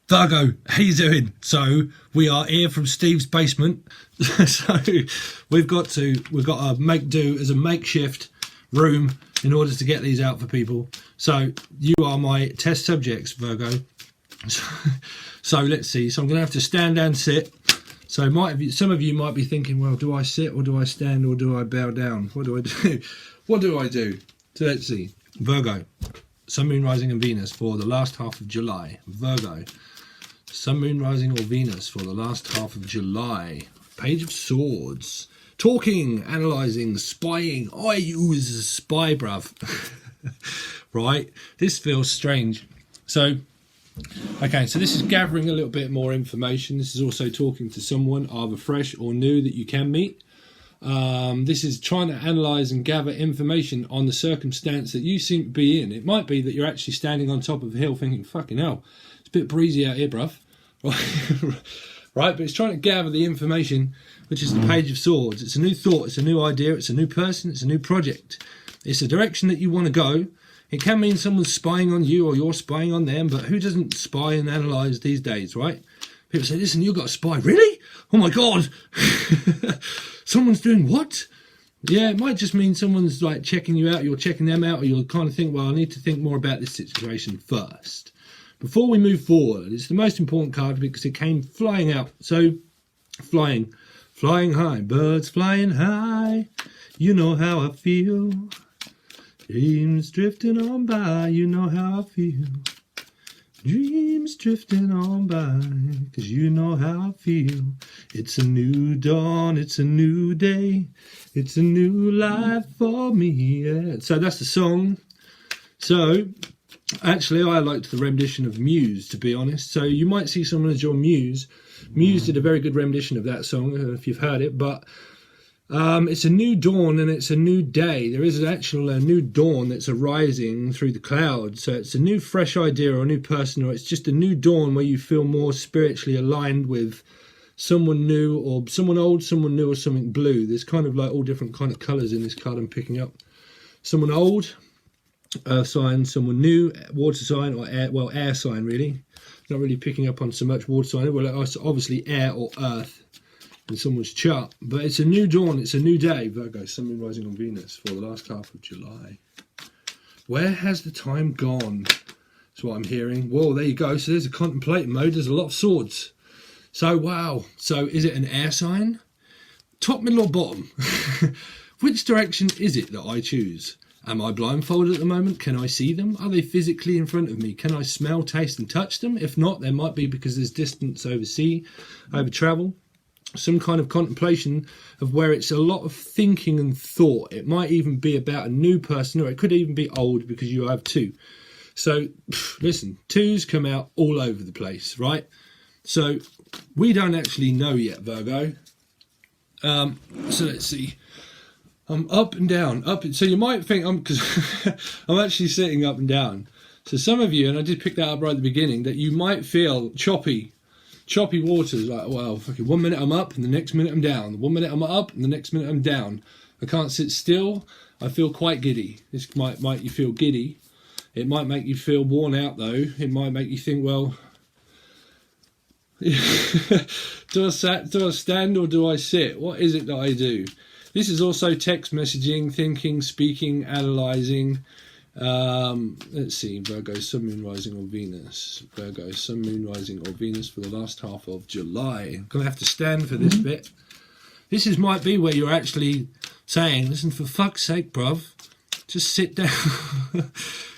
Virgo, how you doing? So we are here from Steve's basement. So we've got to make do as a makeshift room in order to get these out for people. So you are my test subjects, Virgo. So let's see. So I'm going to have to stand and sit. So some of you might be thinking, well, do I sit or do I stand or do I bow down? What do I do? What do I do? So let's see. Virgo, Sun, Moon, Rising and Venus for the last half of July. Virgo, Sun, Moon, Rising or Venus for the last half of July. Page of Swords. Talking, analysing, spying. I use a spy, bruv. Right? This feels strange. So, okay, so this is gathering a little bit more information. This is also talking to someone either fresh or new that you can meet. This is trying to analyse and gather information on the circumstance that you seem to be in. It might be that you're actually standing on top of a hill thinking, fucking hell, it's a bit breezy out here, bruv. Right, but it's trying to gather the information, which is the Page of Swords. It's a new thought, it's a new idea, it's a new person, it's a new project. It's a direction that you want to go. It can mean someone's spying on you or you're spying on them, but who doesn't spy and analyse these days, right? People say, listen, you've got a spy. Really? Oh my God. Someone's doing what? Yeah, it might just mean someone's like checking you out, you're checking them out, or you'll kind of think, well, I need to think more about this situation first. Before we move forward, it's the most important card because it came flying out. So, flying high, birds flying high, you know how I feel. Dreams drifting on by, you know how I feel. Dreams drifting on by, 'cause you know how I feel. It's a new dawn, it's a new day, it's a new life for me. Yeah. So that's the song. So, actually, I liked the rendition of Muse, to be honest. So you might see someone as your muse. Muse did a very good rendition of that song, I don't know if you've heard it, but it's a new dawn and it's a new day. There is actually a new dawn that's arising through the clouds. So it's a new fresh idea or a new person, or it's just a new dawn where you feel more spiritually aligned with someone new or someone old, someone new or something blue. There's kind of like all different kind of colours in this card I'm picking up. Someone old, earth sign, someone new, water sign or air, well, air sign really. Not really picking up on so much water sign. Well, it's obviously air or earth in someone's chart, but it's a new dawn, it's a new day. Virgo, Sun, Moon, Rising on Venus for the last half of July. Where has the time gone? That's what I'm hearing. Whoa, there you go. So there's a contemplating mode. There's a lot of swords. So, wow. So is it an air sign? Top, middle or bottom? Which direction is it that I choose? Am I blindfolded at the moment? Can I see them? Are they physically in front of me? Can I smell, taste and touch them? If not, there might be because there's distance over sea, over travel. Some kind of contemplation of where it's a lot of thinking and thought. It might even be about a new person, or it could even be old because you have two. So, listen, twos come out all over the place, right? So, we don't actually know yet, Virgo. So let's see. I'm up and down, so you might think because I'm actually sitting up and down. So some of you, and I did pick that up right at the beginning, that you might feel choppy waters, like, well, fucking 1 minute I'm up and the next minute I'm down. 1 minute I'm up and the next minute I'm down. I can't sit still. I feel quite giddy. This might make you feel giddy. It might make you feel worn out though. It might make you think, well, do I stand or do I sit? What is it that I do? This is also text messaging, thinking, speaking, analysing. Let's see, Virgo, Sun, Moon, Rising or Venus. Virgo, Sun, Moon, Rising or Venus for the last half of July. I'm going to have to stand for this bit. This might be where you're actually saying, listen, for fuck's sake, bruv, just sit down.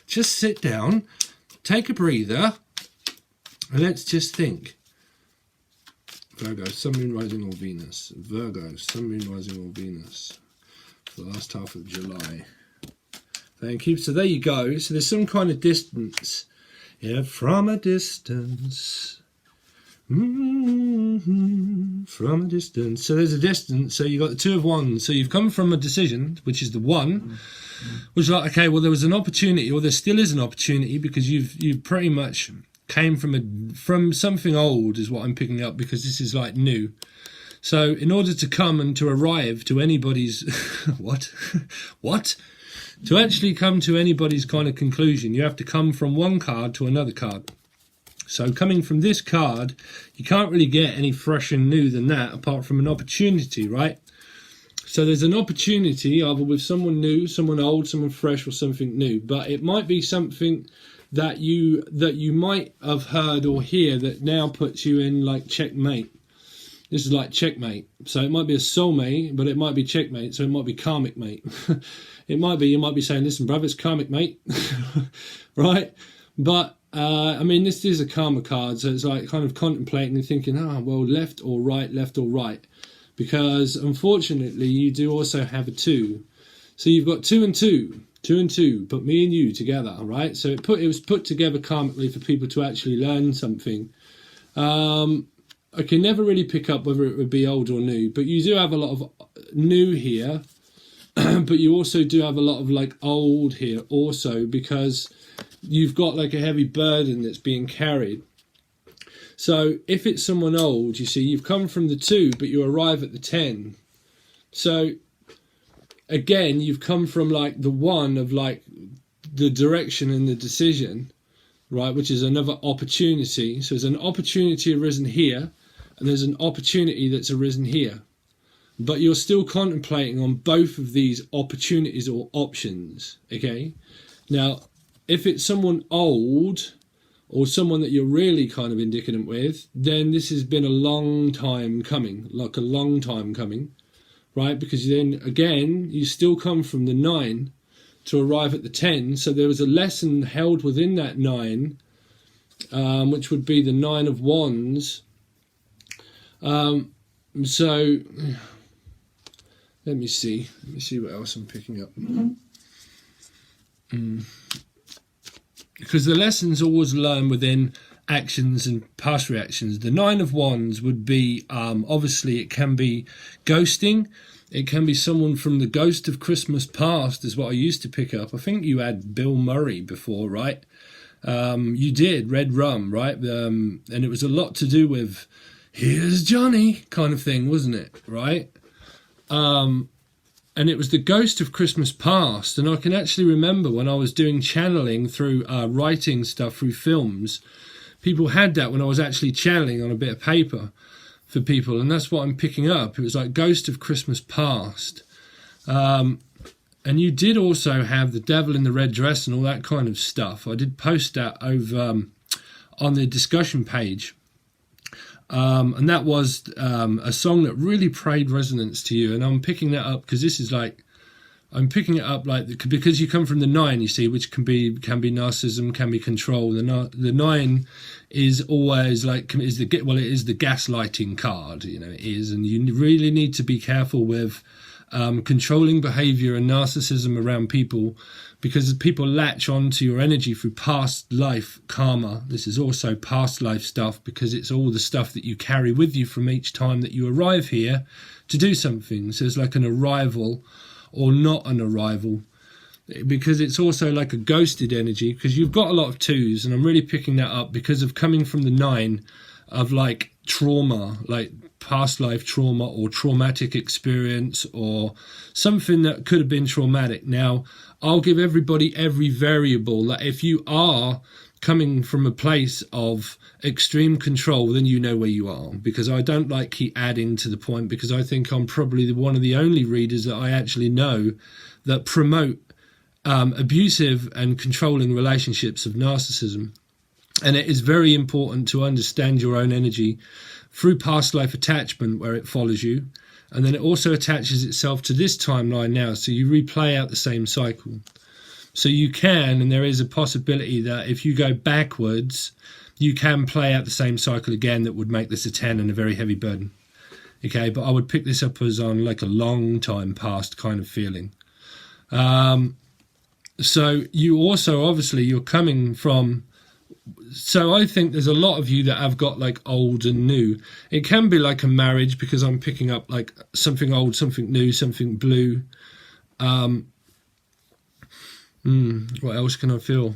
Just sit down, take a breather, and let's just think. Virgo, Sun, Moon, Rising or Venus. Virgo, Sun, Moon, Rising or Venus for the last half of July. Thank you. So there you go. So there's some kind of distance. Yeah, from a distance. From a distance. So there's a distance. So you've got the Two of Wands. So you've come from a decision, which is the one, which is like, okay, well, there was an opportunity, or there still is an opportunity, because you've pretty much came from something old, is what I'm picking up, because this is like new. So in order to come and to arrive to anybody's what to actually come to anybody's kind of conclusion, you have to come from one card to another card. So coming from this card, you can't really get any fresh and new than that, apart from an opportunity, right? So there's an opportunity either with someone new, someone old, someone fresh, or something new. But it might be something that you might have heard or hear that now puts you in like checkmate. This is like checkmate. So it might be a soulmate, but it might be checkmate. So it might be karmic mate. It might be, you might be saying, listen, brother, it's karmic mate. Right? But, I mean, this is a karma card. So it's like kind of contemplating and thinking, well, left or right, left or right. Because unfortunately, you do also have a 2. So you've got 2 and 2. 2 and 2, put me and you together, right? So it was put together karmically for people to actually learn something. I can never really pick up whether it would be old or new, but you do have a lot of new here, but you also do have a lot of like old here also, because you've got like a heavy burden that's being carried. So if it's someone old, you see, you've come from the 2, but you arrive at the 10. So again, you've come from like the 1 of like the direction and the decision, right, which is another opportunity. So there's an opportunity arisen here, and there's an opportunity that's arisen here. But you're still contemplating on both of these opportunities or options, okay? Now, if it's someone old or someone that you're really kind of indicative with, then this has been a long time coming, like a long time coming, right? Because then, again, you still come from the 9 to arrive at the 10. So there was a lesson held within that 9, which would be the 9 of Wands. So let me see what else I'm picking up. Because the lessons always learn within actions and past reactions. The 9 of Wands would be, obviously it can be ghosting. It can be someone from the ghost of Christmas past is what I used to pick up. I think you had Bill Murray before, right? You did, Red Rum, right? And it was a lot to do with, here's Johnny kind of thing, wasn't it? Right? And it was the ghost of Christmas past. And I can actually remember when I was doing channeling through writing stuff through films, people had that when I was actually channeling on a bit of paper for people. And that's what I'm picking up. It was like ghost of Christmas past. And you did also have the devil in the red dress and all that kind of stuff. I did post that over on the discussion page. And that was a song that really paid resonance to you. And I'm picking that up because this is like, I'm picking it up like, because you come from the 9, you see, which can be narcissism, can be control. The 9 is always like, it is the gaslighting card, you know, it is. And you really need to be careful with controlling behavior and narcissism around people, because people latch onto your energy through past life karma. This is also past life stuff, because it's all the stuff that you carry with you from each time that you arrive here to do something. So it's like an arrival or not an arrival, because it's also like a ghosted energy, because you've got a lot of 2s, and I'm really picking that up because of coming from the 9 of like trauma, like past life trauma or traumatic experience or something that could have been traumatic. Now, I'll give everybody every variable that if you are coming from a place of extreme control, then you know where you are, because I don't like keep adding to the point, because I think I'm probably one of the only readers that I actually know that promote abusive and controlling relationships of narcissism. And it is very important to understand your own energy through past life attachment, where it follows you, and then it also attaches itself to this timeline now, so you replay out the same cycle. So you can, and there is a possibility that if you go backwards, you can play out the same cycle again that would make this a 10 and a very heavy burden. Okay, but I would pick this up as on like a long time past kind of feeling. So you also, obviously, you're coming from... So I think there's a lot of you that have got like old and new. It can be like a marriage, because I'm picking up like something old, something new, something blue. What else can I feel?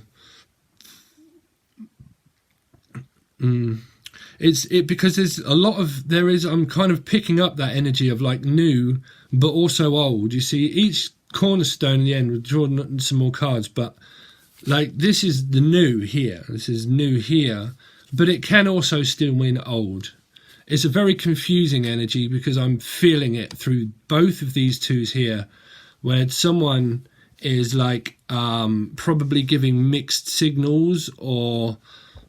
Because there's a lot of, I'm kind of picking up that energy of like new, but also old. You see, each cornerstone in the end, we'll draw some more cards, but like this is the new here. This is new here, but it can also still mean old. It's a very confusing energy because I'm feeling it through both of these twos here, where someone is like probably giving mixed signals or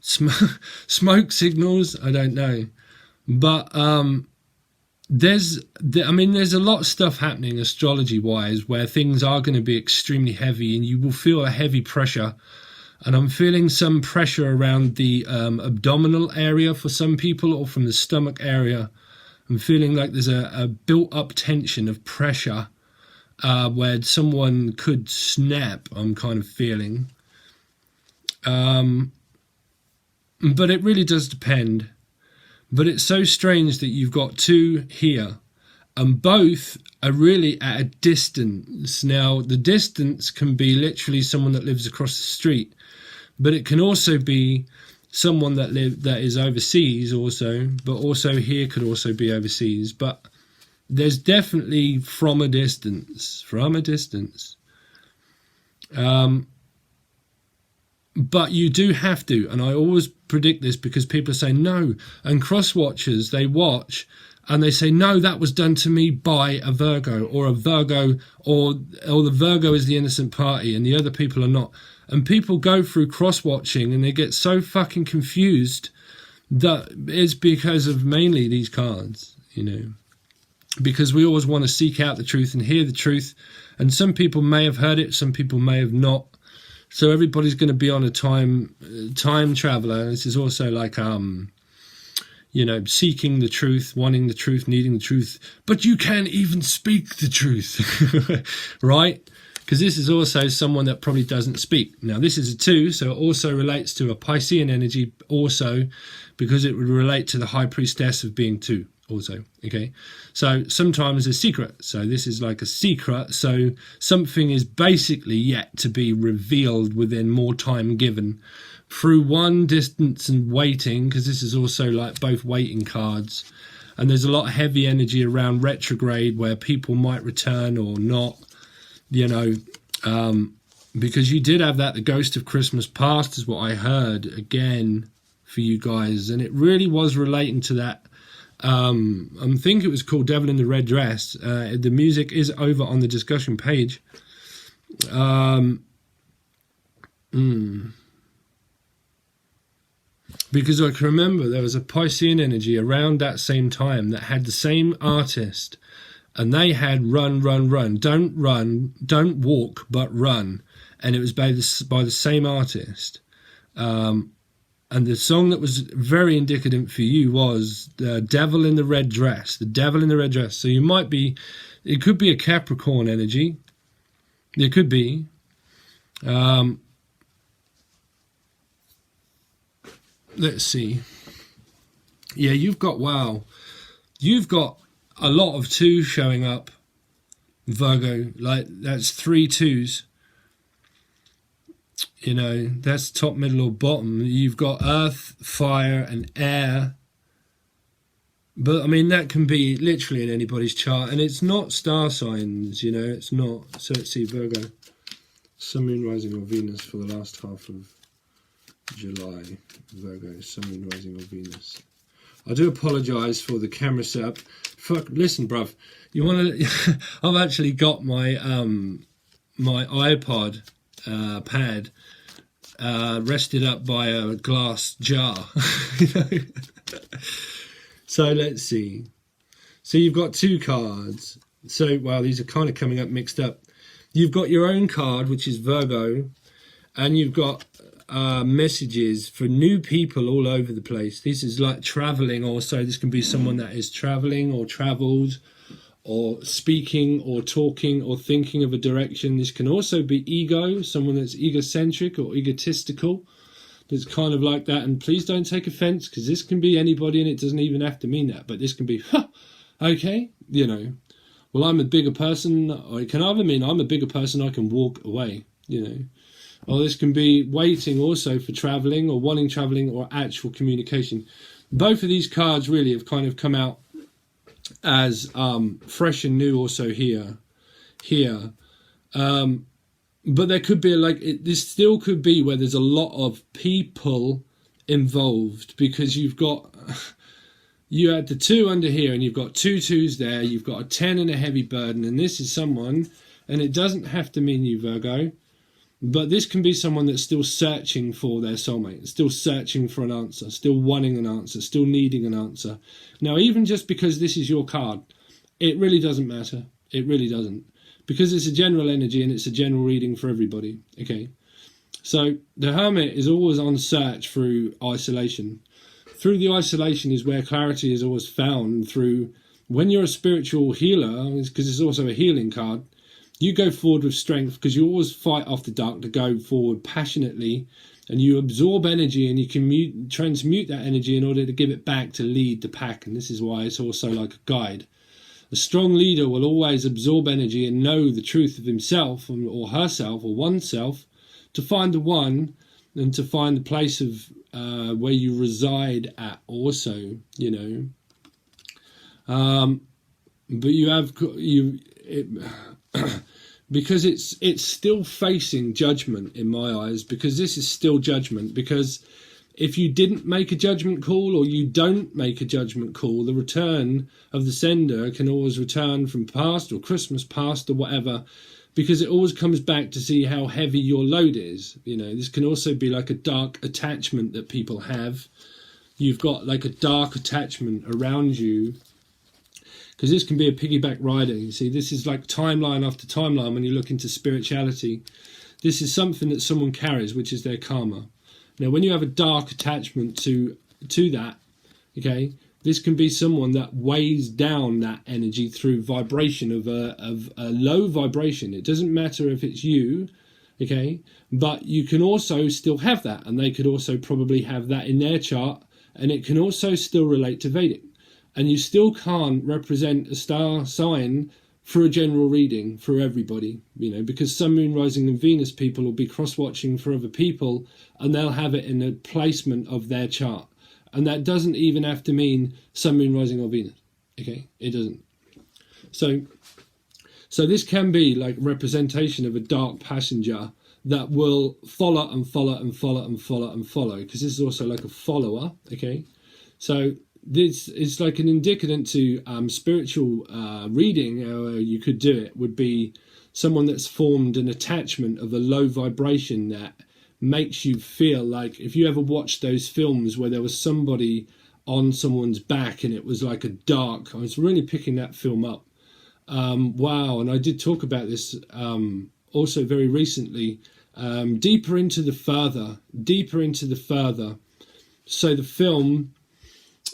smoke signals. I don't know, but there's a lot of stuff happening astrology wise where things are going to be extremely heavy, and you will feel a heavy pressure. And I'm feeling some pressure around the abdominal area for some people, or from the stomach area. I'm feeling like there's a built up tension of pressure where someone could snap, I'm kind of feeling. But it really does depend. But it's so strange that you've got two here, and both are really at a distance. Now, the distance can be literally someone that lives across the street, but it can also be someone that is overseas also, but also here could also be overseas. But there's definitely from a distance. But you do have to, and I always predict this because people say no, and cross-watchers, they watch and they say, no, that was done to me by a Virgo, or the Virgo is the innocent party and the other people are not. And people go through cross-watching and they get so fucking confused that it's because of mainly these cards, because we always want to seek out the truth and hear the truth. And some people may have heard it, some people may have not. So everybody's going to be on a time traveler. This is also like, seeking the truth, wanting the truth, needing the truth. But you can't even speak the truth, right? Because this is also someone that probably doesn't speak. Now, this is a 2, so it also relates to a Piscean energy also, because it would relate to the High Priestess of being 2 also, okay? So sometimes a secret. So this is like a secret. So something is basically yet to be revealed within more time given through one, distance and waiting, because this is also like both waiting cards. And there's a lot of heavy energy around retrograde where people might return or not, because you did have that, the Ghost of Christmas Past is what I heard again for you guys. And it really was relating to that. I think it was called Devil in the Red Dress. The music is over on the discussion page. Because I can remember there was a Piscean energy around that same time that had the same artist, and they had run, don't walk, but run. And it was by the same artist. And the song that was very indicative for you was the Devil in the Red Dress. The Devil in the Red Dress. So it could be a Capricorn energy. It could be. Let's see. Yeah, you've got a lot of 2 showing up, Virgo. Like, that's 3 2s. That's top, middle, or bottom. You've got earth, fire, and air. But, that can be literally in anybody's chart. And it's not star signs, it's not. So let's see, Virgo. Sun, Moon, Rising, or Venus for the last half of July. Virgo, Sun, Moon, Rising, or Venus. I do apologise for the camera setup. Listen, bruv. I've actually got my my iPod pad rested up by a glass jar. So let's see. So you've got 2 cards. So, these are kind of coming up mixed up. You've got your own card, which is Virgo, and you've got messages for new people all over the place. This is like traveling also. This can be someone that is traveling or travelled, or speaking or talking or thinking of a direction. This can also be ego, someone that's egocentric or egotistical. That's kind of like that. And please don't take offense, because this can be anybody and it doesn't even have to mean that. But this can be, okay, well, I'm a bigger person. Or it can either mean I'm a bigger person, I can walk away, Or this can be waiting also for traveling or wanting traveling or actual communication. Both of these cards really have kind of come out as fresh and new also here. But there could be this still could be where there's a lot of people involved, because you had the 2 under here, and you've got 2 2s there, you've got a 10 and a heavy burden, and this is someone, and it doesn't have to mean you, Virgo, but this can be someone that's still searching for their soulmate, still searching for an answer, still wanting an answer, still needing an answer. Now, even just because this is your card, it really doesn't matter. It really doesn't, because it's a general energy and it's a general reading for everybody. Okay, so the Hermit is always on search through isolation. Through the isolation is where clarity is always found. Through, when you're a spiritual healer, because it's also a healing card, you go forward with strength, because you always fight off the dark to go forward passionately, and you absorb energy, and you can transmute that energy in order to give it back to lead the pack. And this is why it's also like a guide. A strong leader will always absorb energy and know the truth of himself or herself or oneself, to find the one, and to find the place of where you reside at also, you know. But you have because it's still facing judgment in my eyes, because this is still judgment. Because if you didn't make a judgment call, or you don't make a judgment call, the return of the sender can always return from past or Christmas past or whatever, because it always comes back to see how heavy your load is. You know, this can also be like a dark attachment that people have. You've got like a dark attachment around you, because this can be a piggyback rider. You see, this is like timeline after timeline when you look into spirituality. This is something that someone carries, which is their karma. Now, when you have a dark attachment to that, okay, this can be someone that weighs down that energy through vibration of a low vibration. It doesn't matter if it's you, okay, but you can also still have that, and they could also probably have that in their chart, and it can also still relate to Vedic. And you still can't represent a star sign for a general reading for everybody, you know, because Sun, Moon, Rising and Venus people will be cross-watching for other people, and they'll have it in a placement of their chart. And that doesn't even have to mean Sun, Moon, Rising or Venus, okay? It doesn't. So this can be like representation of a dark passenger that will follow and follow and follow and follow and follow, because this is also like a follower, okay? So this is like an indicament to spiritual reading, how you could do it, would be someone that's formed an attachment of a low vibration that makes you feel like, if you ever watched those films where there was somebody on someone's back and it was like a dark, I was really picking that film up. Wow, and I did talk about this also very recently, deeper into the further. So the film,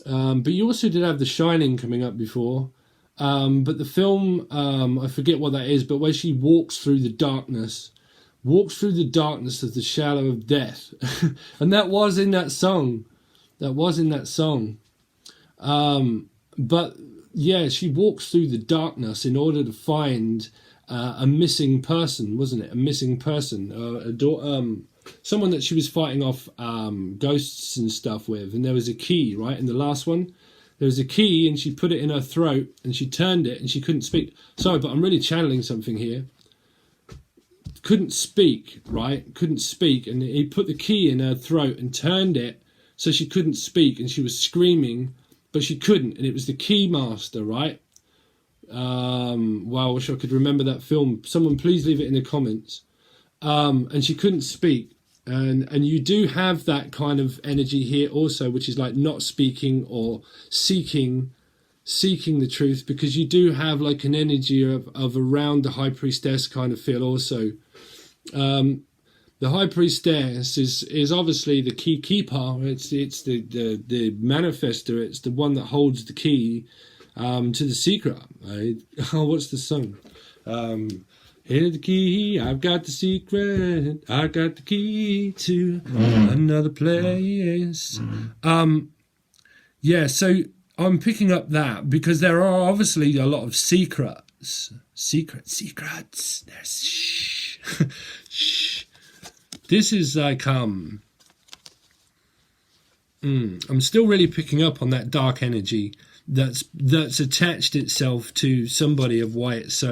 but you also did have The Shining coming up before, but the film, I forget what that is, but where she walks through the darkness of the shadow of death. And that was in that song. But yeah, she walks through the darkness in order to find a missing person, wasn't it? A missing person, someone that she was fighting off ghosts and stuff with. And there was a key, right? In the last one, there was a key, and she put it in her throat, and she turned it, and she couldn't speak. Sorry, but I'm really channeling something here. Couldn't speak, right? Couldn't speak. And he put the key in her throat and turned it so she couldn't speak, and she was screaming, but she couldn't. And it was the key master, right? Wow, I wish I could remember that film. Someone please leave it in the comments. And she couldn't speak. And you do have that kind of energy here also, which is like not speaking or seeking the truth, because you do have like an energy of around the High Priestess kind of feel also. The High Priestess is obviously the keeper. It's the manifester. It's the one that holds the key to the secret. Right? Oh, what's the song? Here's the key, I've got the secret, I got the key to another place. Yeah, so I'm picking up that because there are obviously a lot of secrets. Secrets. There's shh. Shh. This is like I'm still really picking up on that dark energy that's attached itself to somebody, of why it's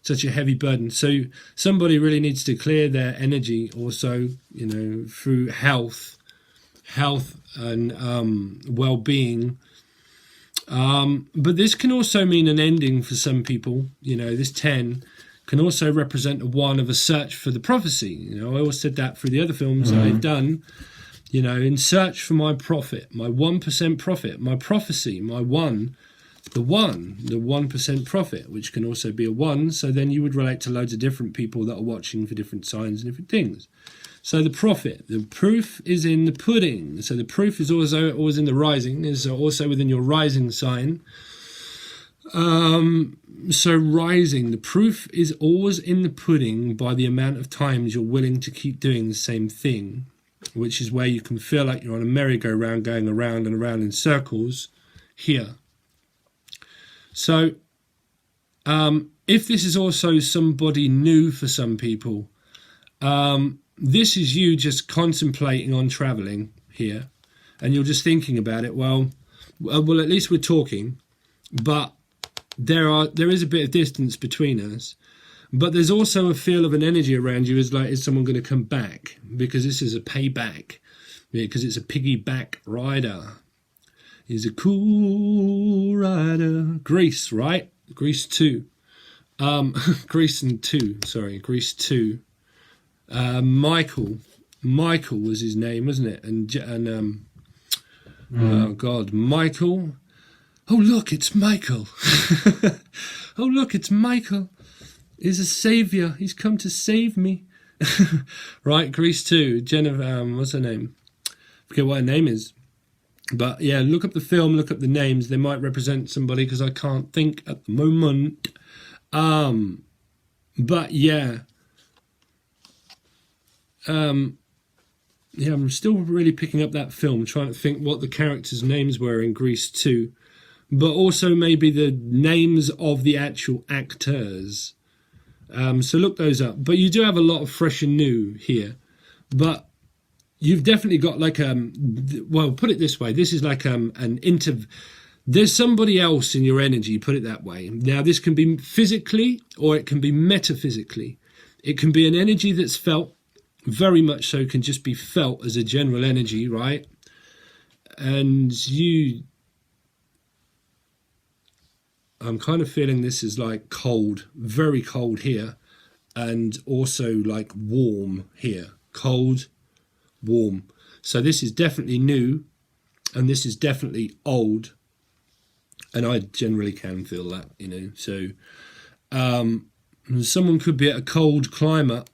such a heavy burden. So somebody really needs to clear their energy also, you know, through health health and well-being. But this can also mean an ending for some people. You know, this 10 can also represent a 1 of a search for the prophecy. You know, I always said that through the other films that I've done. You know, in search for my profit, my 1% profit, my prophecy, my 1, the 1% profit, which can also be a 1. So then you would relate to loads of different people that are watching for different signs and different things. So the profit, the proof is in the pudding. So the proof is also always in the rising, is also within your rising sign. So rising, the proof is always in the pudding by the amount of times you're willing to keep doing the same thing, which is where you can feel like you're on a merry-go-round going around and around in circles here. So if this is also somebody new for some people, this is you just contemplating on traveling here, and you're just thinking about it. Well, at least we're talking, but there is a bit of distance between us. But there's also a feel of an energy around you, is like, is someone going to come back? Because this is a payback, because it's a piggyback rider. He's a cool rider. Grease, right? Grease 2. Grease 2. Michael was his name, wasn't it? And oh God, Michael. Oh look, it's Michael. Oh look, it's Michael. He's a savior. He's come to save me. Right, Grease 2. Jennifer, what's her name? Forget what her name is. But yeah, look up the film, look up the names. They might represent somebody, because I can't think at the moment. But yeah. Yeah, I'm still really picking up that film, trying to think what the characters' names were in Grease 2. But also maybe the names of the actual actors. So look those up. But you do have a lot of fresh and new here. But you've definitely got like well, put it this way. This is like there's somebody else in your energy, put it that way. Now, this can be physically or it can be metaphysically. It can be an energy that's felt, very much so can just be felt as a general energy, right? And I'm kind of feeling this is like cold, very cold here, and also like warm here. Cold, warm. So this is definitely new, and this is definitely old, and I generally can feel that, you know. So someone could be at a cold climate,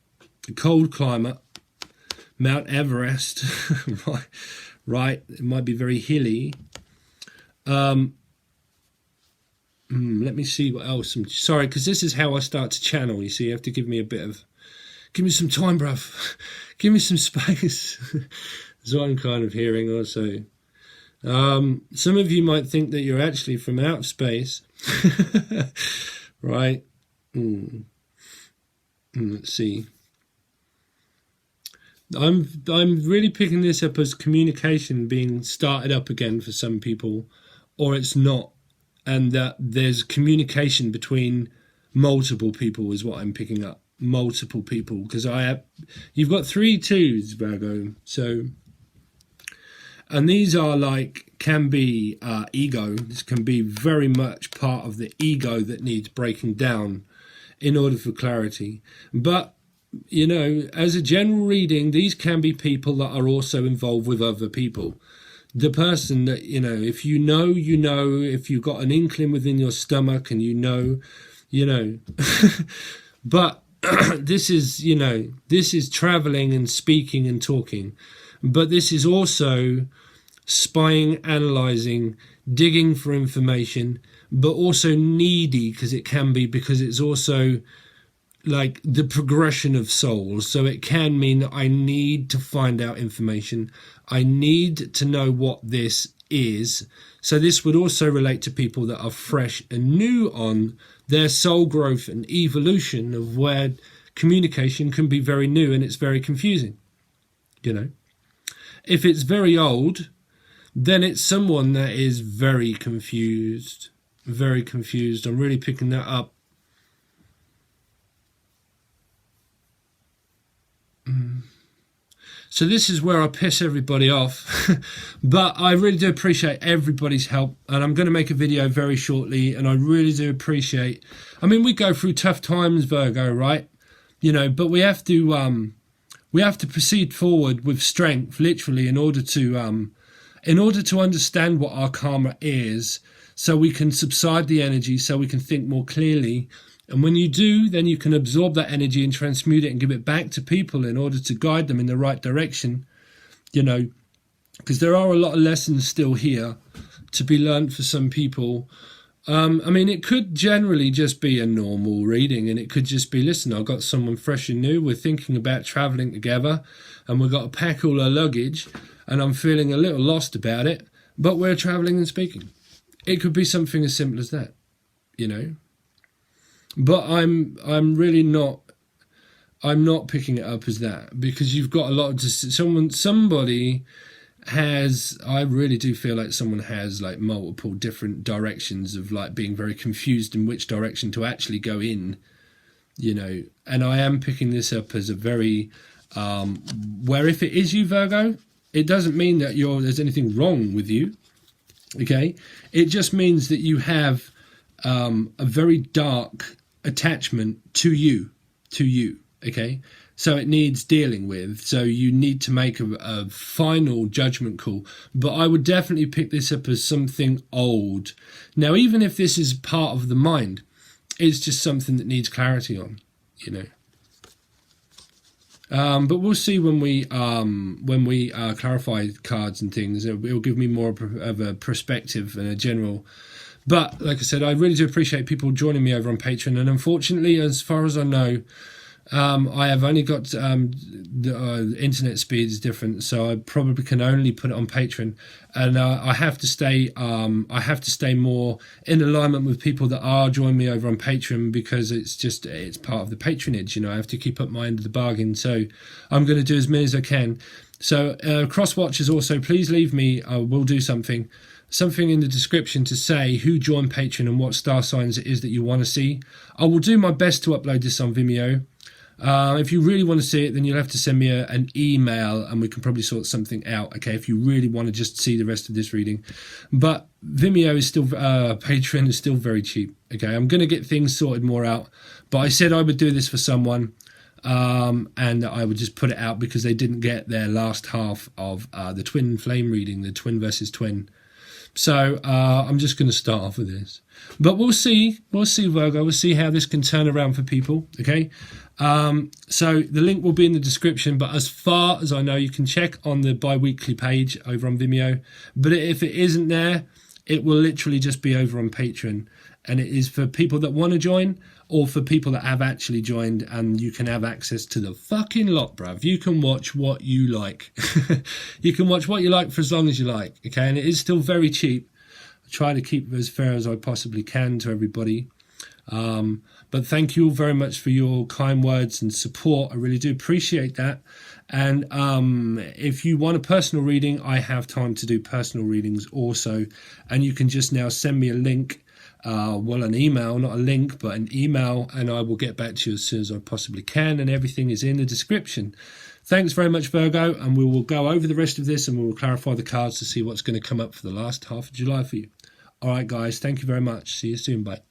Mount Everest, right? It might be very hilly. Let me see what else. I'm sorry, because this is how I start to channel. You see, you have to give me some time, bruv. Give me some space. That's what I'm kind of hearing also. Some of you might think that you're actually from outer space, right? Let's see. I'm really picking this up as communication being started up again for some people, or it's not. And that there's communication between multiple people is what I'm picking up. Multiple people, because you've got 3 2s, Virgo. So, and these are like, can be ego. This can be very much part of the ego that needs breaking down in order for clarity. But, you know, as a general reading, these can be people that are also involved with other people. The person that, you know, if you know, if you've got an inkling within your stomach and you know. But this is, you know, this is traveling and speaking and talking. But this is also spying, analyzing, digging for information, but also needy, because it's also like the progression of souls. So it can mean that I need to find out information. I need to know what this is. So this would also relate to people that are fresh and new on their soul growth and evolution, of where communication can be very new and it's very confusing. You know, if it's very old, then it's someone that is very confused. Very confused. I'm really picking that up. So this is where I piss everybody off. But I really do appreciate everybody's help. And I'm going to make a video very shortly. And I really do appreciate... I mean, we go through tough times, Virgo, right? You know, but we have to proceed forward with strength, literally, in order to understand what our karma is, so we can subside the energy, so we can think more clearly. And when you do, then you can absorb that energy and transmute it and give it back to people in order to guide them in the right direction, you know, because there are a lot of lessons still here to be learned for some people. I mean, it could generally just be a normal reading, and it could just be, listen, I've got someone fresh and new, we're thinking about travelling together, and we've got to pack all our luggage, and I'm feeling a little lost about it, but we're travelling and speaking. It could be something as simple as that, you know. But I'm really not. I'm not picking it up as that, because you've got a lot of somebody has. I really do feel like someone has like multiple different directions of like being very confused in which direction to actually go in, you know. And I am picking this up as a very where if it is you, Virgo, it doesn't mean that there's anything wrong with you. Okay, it just means that you have a very dark attachment to you, okay, so it needs dealing with, so you need to make a final judgment call. But I would definitely pick this up as something old. Now, even if this is part of the mind, it's just something that needs clarity on, you know. But we'll see when we clarify cards and things. It'll give me more of a perspective and a general. But like I said, I really do appreciate people joining me over on Patreon. And unfortunately, as far as I know, I have only got the internet speed is different, so I probably can only put it on Patreon. And I have to stay more in alignment with people that are joining me over on Patreon, because it's part of the patronage. You know, I have to keep up my end of the bargain. So I'm going to do as many as I can. So cross watchers also, please leave me. I will do something in the description to say who joined Patreon and what star signs it is that you want to see. I will do my best to upload this on Vimeo. If you really want to see it, then you'll have to send me an email, and we can probably sort something out, okay, if you really want to just see the rest of this reading. But Vimeo is still, Patreon is still very cheap, okay. I'm going to get things sorted more out, but I said I would do this for someone, and I would just put it out because they didn't get their last half of the twin flame reading, the twin versus twin. So I'm just going to start off with this. But we'll see, Virgo. We'll see how this can turn around for people, okay? So the link will be in the description, but as far as I know, you can check on the bi-weekly page over on Vimeo. But if it isn't there, it will literally just be over on Patreon. And it is for people that want to join, or for people that have actually joined, and you can have access to the fucking lot, bruv. You can watch what you like. You can watch what you like for as long as you like, okay? And it is still very cheap. I try to keep it as fair as I possibly can to everybody. But thank you all very much for your kind words and support. I really do appreciate that. And if you want a personal reading, I have time to do personal readings also. And you can just now send me a link. An email, not a link, but an email, and I will get back to you as soon as I possibly can, and everything is in the description. Thanks very much, Virgo, and we will go over the rest of this, and we will clarify the cards to see what's going to come up for the last half of July for you. All right, guys, thank you very much. See you soon. Bye.